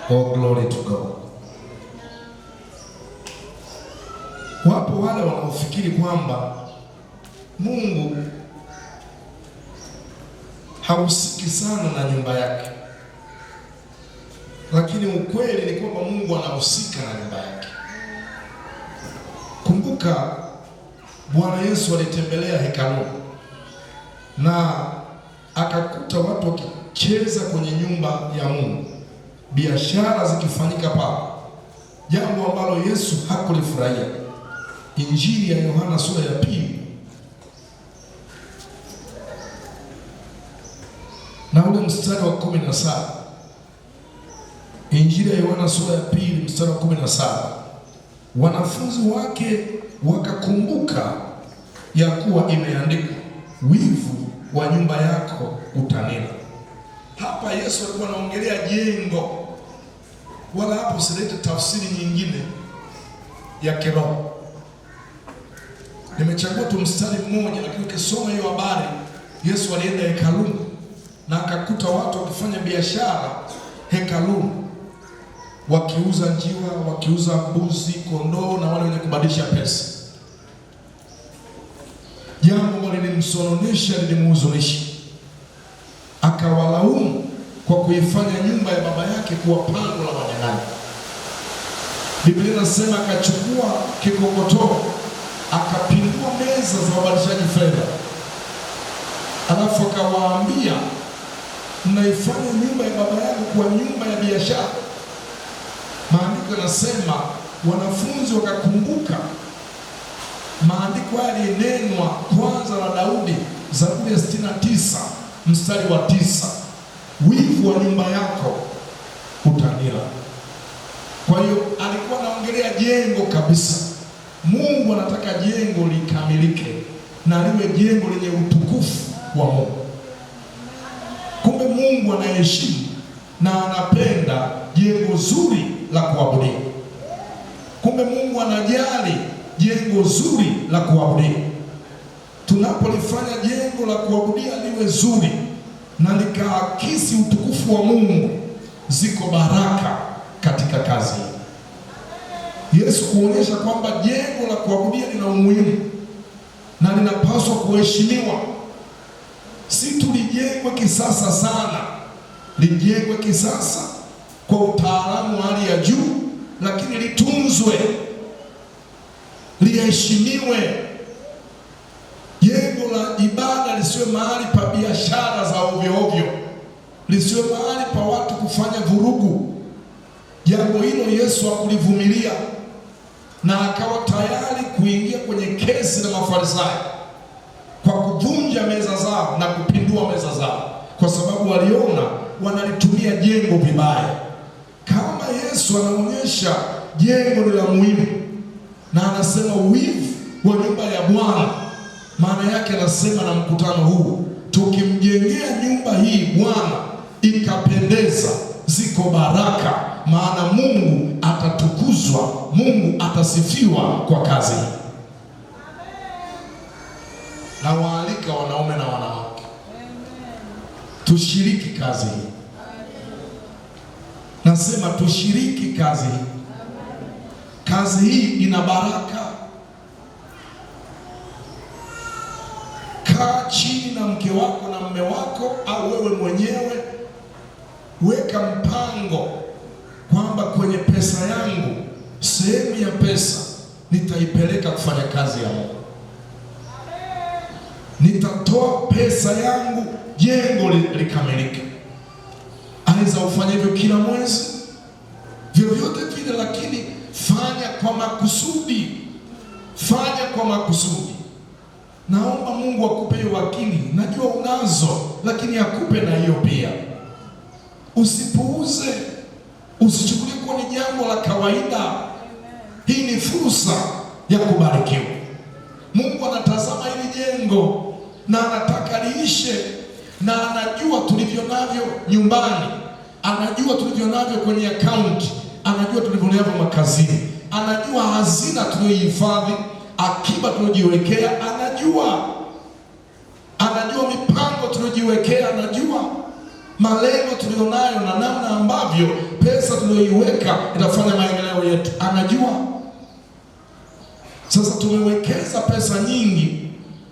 Oh, glory to God. Wapo wale wanaofikiri kwamba Mungu hahusiki sana na nyumba yake, lakini ukweli ni kwamba Mungu anahusika na nyumba yake. Kumbuka Bwana Yesu alitembelea hekalu na akakuta watu wakicheza kwenye nyumba ya Mungu, biashara zikifanyika pale, jambo ambalo Yesu hakulifurahia. Injili ya Yohana sura ya 2 na ule mstari wa 17. Injili ya Yohana sura ya 2 mstari wa 17. Wanafunzi wake wakakumbuka ya kuwa imeandikwa, wivu wa nyumba yako utanila. Hapa Yesu alikuwa anaongelea jengo, wala hapo silete tafsiri nyingine ya kiroho. Nimechagua tu mstari mmoja, lakini ukisoma hiyo habari, Yesu alienda hekaluni na akakuta watu wakifanya biashara hekaluni, wakiuza njiwa, wakiuza mbuzi, kondoo na wale wenye kubadilisha pesa. Jambo ambalo lilimsononesha, lilimhuzunisha, akawalaumu kwa kuifanya nyumba ya baba yake kuwa pango la wanyang'anyi. Biblia inasema akachukua kikokotoo akapindua meza za wabadilishaji fedha, alafu akawaambia, mnaifanya nyumba ya baba yangu kuwa nyumba ya biashara. Maandiko yanasema wanafunzi wakakumbuka maandiko yalinenwa kwanza na Daudi, Zaburi ya 69 mstari wa 9, wivu wa nyumba yako utanila. Kwa hiyo alikuwa anaongelea jengo kabisa. Mungu anataka jengo likamilike na liwe jengo lenye utukufu wa Mungu. Kumbe Mungu anaheshimu na anapenda jengo zuri la kuabudia. Kumbe Mungu anajali jengo zuri la kuabudia. Tunapolifanya jengo la kuabudia liwe zuri na likaakisi utukufu wa Mungu, ziko baraka katika kazi hii. Yesu kuonyesha kwamba jengo la kuabudia lina umuhimu na linapaswa kuheshimiwa. Si tu lijengwe kisasa sana, lijengwe kisasa kwa utaalamu wa hali ya juu, lakini litunzwe, liheshimiwe. Jengo la ibada lisiwe mahali pa biashara za ovyo ovyo, lisiwe mahali pa watu kufanya vurugu. Jambo hilo Yesu hakulivumilia na akawa tayari kuingia kwenye kesi na Mafarisayo kwa kuvunja meza zao na kupindua meza zao, kwa sababu waliona wanalitumia jengo vibaya. Kama Yesu anaonyesha jengo ni la muhimu na anasema wivu wa nyumba ya Bwana, maana yake anasema na mkutano huu, tukimjengea nyumba hii Bwana ikapendeza, ziko baraka, maana Mungu atatukuzwa, Mungu atasifiwa kwa kazi hii. Na waalika wanaume na wanawake tushiriki kazi hii. Nasema tushiriki kazi hii. Kazi hii ina baraka. Kaa chini na mke wako na mume wako au wewe mwenyewe, weka mpango kwamba kwenye pesa yangu, sehemu ya pesa nitaipeleka kufanya kazi ya Mungu. Nitatoa pesa yangu jengo likamilike. Aidha ufanye hivyo kila mwezi, vyovyote vile, lakini fanya kwa makusudi. Fanya kwa makusudi. Naomba Mungu akupe hiyo akili. Najua unazo, lakini akupe na hiyo pia. Usipuuze, usichukulie kuwa ni jambo la kawaida. Hii ni fursa ya kubarikiwa. Mungu anatazama hili jengo na anataka liishe, na anajua tulivyo navyo nyumbani, anajua tulivyo navyo kwenye akaunti, anajua tulivyo navyo makazini, anajua hazina tuliyohifadhi, akiba tuliyojiwekea, anajua mipango tuliyojiwekea, anajua malengo tulionayo na namna ambavyo pesa tuliyoiweka itafanya maendeleo yetu, anajua. Sasa tumewekeza pesa nyingi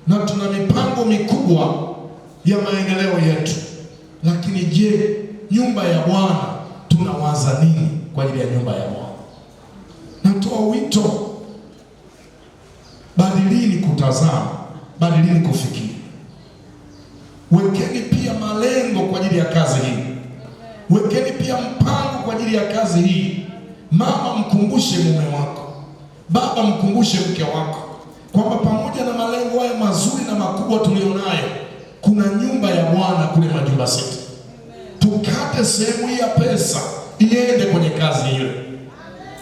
na tuna mipango mikubwa ya maendeleo yetu, lakini je, nyumba ya Bwana tunawaza nini kwa ajili ya nyumba ya Bwana? Natoa wito, badilini kutazama, badilini kufikiri. Wekeni pia malengo kwa ajili ya kazi hii. Wekeni pia mpango kwa ajili ya kazi hii. Mama, mkumbushe mume wako. Baba, mkumbushe mke wako kwamba pamoja na malengo haya mazuri na makubwa tulionayo, kuna nyumba ya Bwana kule Majumba City. Tukate sehemu hii ya pesa iende kwenye kazi ile.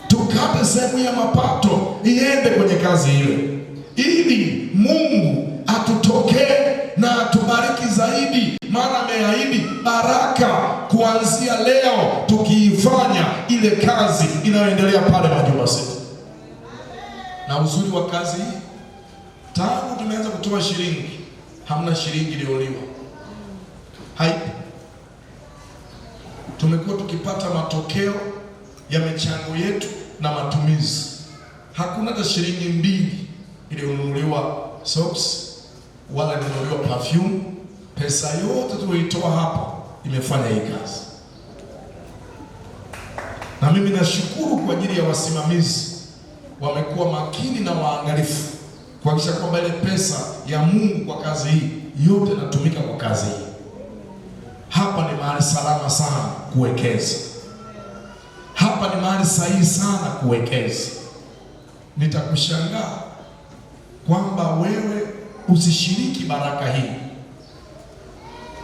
Tukate sehemu ya mapato iende kwenye kazi ile, ili Mungu atutokee na atubariki zaidi, maana ameahidi baraka kuanzia leo tukiifanya ile kazi inayoendelea pale Majumba City. Na uzuri wa kazi hii, tangu tumeanza kutoa shilingi, hamna shilingi iliyoliwa. Haipo. Tumekuwa tukipata matokeo ya michango yetu na matumizi. Hakuna hata shilingi 2 iliyonunuliwa socks wala iliyonunuliwa perfume. Pesa yote tuliyoitoa hapa imefanya hii kazi. Na mimi nashukuru kwa ajili ya wasimamizi, wamekuwa makini na waangalifu kuhakikisha kwamba ile pesa ya Mungu kwa kazi hii yote inatumika kwa kazi hii. Hapa ni mahali salama sana kuwekeza. Hapa ni mahali sahihi sana kuwekeza. Nitakushangaa kwamba wewe usishiriki baraka hii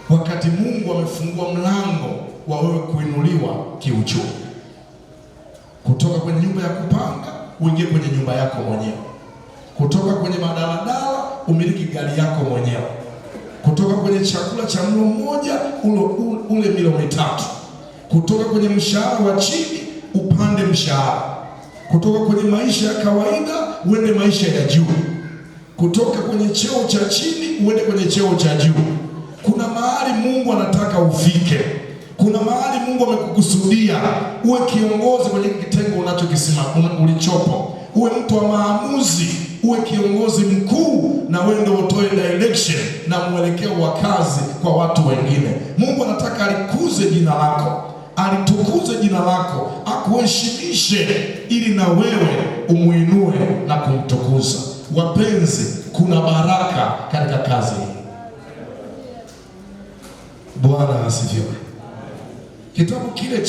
wakati Mungu amefungua mlango wa wewe kuinuliwa kiuchumi, kutoka kwenye nyumba ya kupanga uingie kwenye nyumba yako mwenyewe, kutoka kwenye madaladala umiliki gari yako mwenyewe, kutoka kwenye chakula cha mlo mmoja ule milo 3, kutoka kwenye mshahara wa chini upande mshahara, kutoka kwenye maisha ya kawaida uende maisha ya juu, kutoka kwenye cheo cha chini uende kwenye cheo cha juu. Kuna mahali Mungu anataka ufike. Kuna mahali Mungu amekukusudia uwe kiongozi kwenye kitengo unachokisimama ulichopo. Uwe mtu wa maamuzi, uwe kiongozi mkuu, na wewe ndio utoe direction na mwelekeo wa kazi kwa watu wengine. Mungu anataka alikuze jina lako, alitukuze jina lako, akuheshimishe ili na wewe umuinue na kumtukuza. Wapenzi, kuna baraka katika kazi hii. Bwana asifiwe. Kitabu kile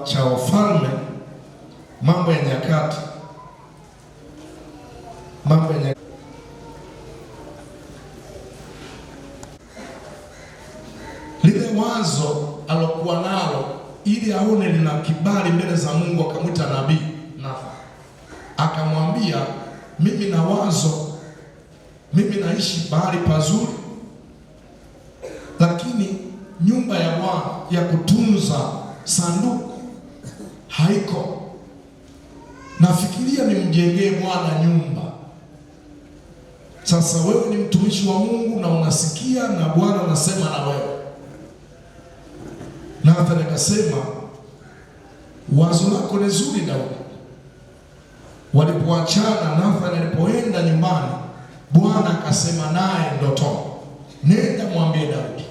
cha Wafalme, Mambo ya Nyakati, lile wazo alokuwa nalo ili aone lina kibali mbele za Mungu, akamwita nabii Nathan, akamwambia, mimi na wazo, mimi naishi mahali pazuri, lakini nyumba ya Bwana ya kutunza sanduku haiko. Nafikiria nimjengee Bwana nyumba. Sasa wewe ni mtumishi wa Mungu na unasikia na Bwana anasema na wewe. Nathan akasema, wazo lako ni zuri Daudi. Walipoachana, Nathan alipoenda nyumbani, Bwana akasema naye ndotoni, nenda mwambie Daudi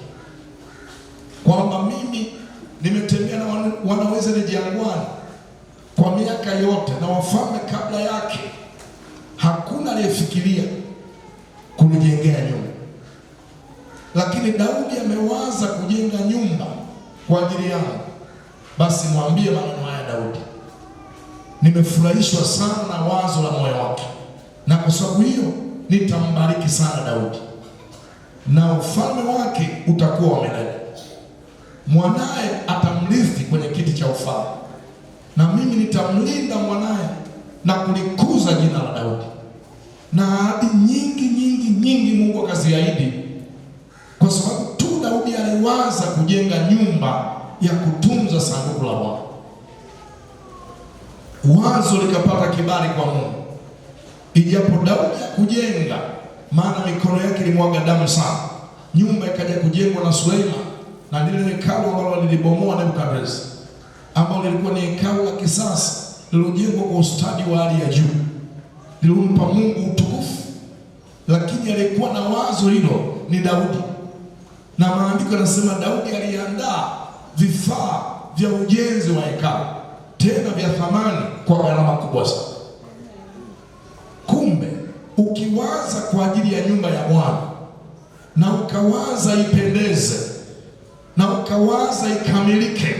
kwamba mimi nimetembea na wanaweza ni jangwani kwa miaka yote, na wafalme kabla yake hakuna aliyefikiria kunijengea nyumba, lakini Daudi amewaza kujenga nyumba kwa ajili yangu. Basi mwambie maneno haya Daudi, nimefurahishwa sana na wazo la moyo wake, na kwa sababu hiyo nitambariki sana Daudi, na ufalme wake utakuwa wa milele. Mwanaye atamrithi kwenye kiti cha ufalme, na mimi nitamlinda mwanaye na kulikuza jina la Daudi. Na ahadi nyingi nyingi nyingi Mungu akaziahidi, kwa sababu tu Daudi aliwaza kujenga nyumba ya kutunza sanduku la Bwana. Wazo likapata kibali kwa Mungu, ijapo Daudi kujenga, maana mikono yake ilimwaga damu sana. Nyumba ikaja kujengwa na Suleiman, na lile hekalu ambalo lilibomoa Nebukadneza, ambalo lilikuwa ni hekalu la kisasa lililojengwa kwa ustadi wa hali ya juu, lilimpa Mungu utukufu, lakini aliyekuwa na wazo hilo ni Daudi. Na maandiko yanasema Daudi aliandaa vifaa vya ujenzi wa hekalu, tena vya thamani kwa gharama kubwa sana. Kumbe ukiwaza kwa ajili ya nyumba ya Bwana na ukawaza ipendeze na ukawaza ikamilike,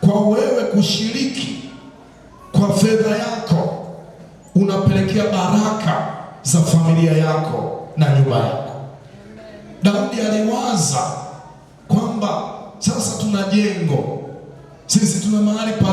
kwa wewe kushiriki kwa fedha yako, unapelekea baraka za familia yako na nyumba yako. Daudi aliwaza kwamba sasa tuna jengo, sisi tuna mahali pa